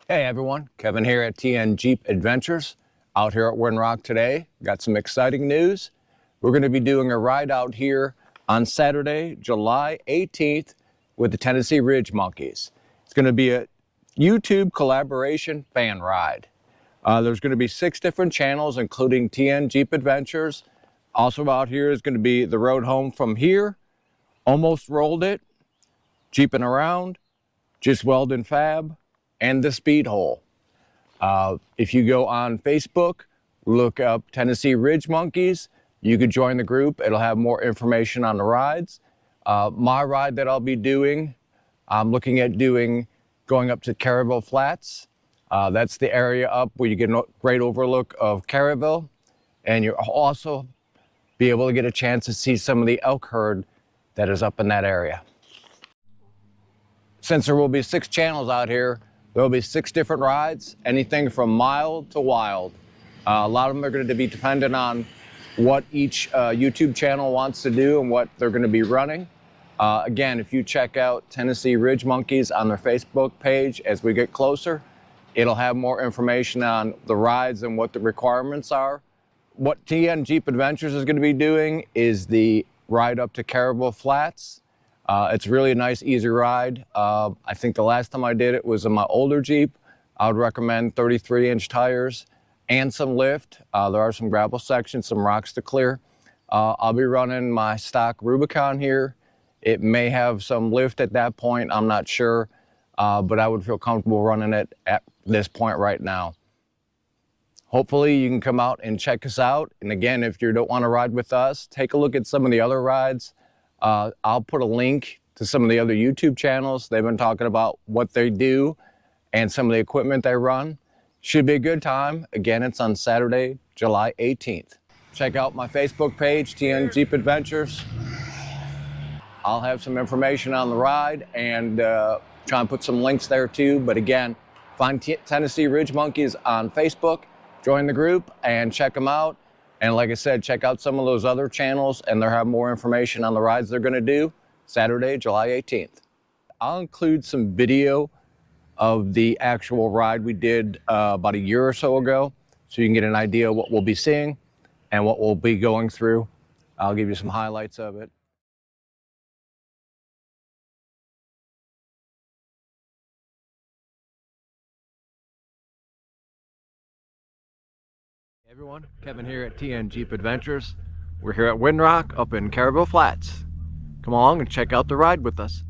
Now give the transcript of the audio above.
Hey everyone, Kevin here at TN Jeep Adventures, out here at Windrock today. Got some exciting news. We're going to be doing a ride out here on Saturday, July 18th with the Tennessee Ridge Monkeys. It's going to be a YouTube collaboration fan ride. There's going to be 6 different channels, including TN Jeep Adventures. Also out here is going to be the road home from here, Almost Rolled It, Jeeping Around, Just Weld and Fab, and the Speedhole. If you go on Facebook, look up Tennessee Ridge Monkeys, you could join the group. It'll have more information on the rides. My ride that I'll be doing, I'm looking at going up to Caryville Flats. That's the area up where you get a great overlook of Caryville, and you'll also be able to get a chance to see some of the elk herd that is up in that area. Since there will be 6 channels out here, there will be 6 different rides, anything from mild to wild. A lot of them are going to be dependent on what each YouTube channel wants to do and what they're going to be running. Again, if you check out Tennessee Ridge Monkeys on their Facebook page as we get closer, it'll have more information on the rides and what the requirements are. What TN Jeep Adventures is going to be doing is the ride up to Caryville Flats. It's really a nice, easy ride. I think the last time I did it was in my older Jeep. I would recommend 33-inch tires and some lift. There are some gravel sections, some rocks to clear. I'll be running my stock Rubicon here. It may have some lift at that point, I'm not sure, but I would feel comfortable running it at this point right now. Hopefully you can come out and check us out. And again, if you don't want to ride with us, take a look at some of the other rides. I'll put a link to some of the other YouTube channels. They've been talking about what they do and some of the equipment they run. Should be a good time. Again, it's on Saturday, July 18th. Check out my Facebook page, TN Jeep Adventures. I'll have some information on the ride and try and put some links there too. But again, find Tennessee Ridge Monkeys on Facebook, join the group and check them out. And like I said, check out some of those other channels and they'll have more information on the rides they're going to do Saturday, July 18th. I'll include some video of the actual ride we did about a year or so ago, so you can get an idea of what we'll be seeing and what we'll be going through. I'll give you some highlights of it. Hey everyone, Kevin here at TN Jeep Adventures. We're here at Windrock up in Caryville Flats. Come along and check out the ride with us.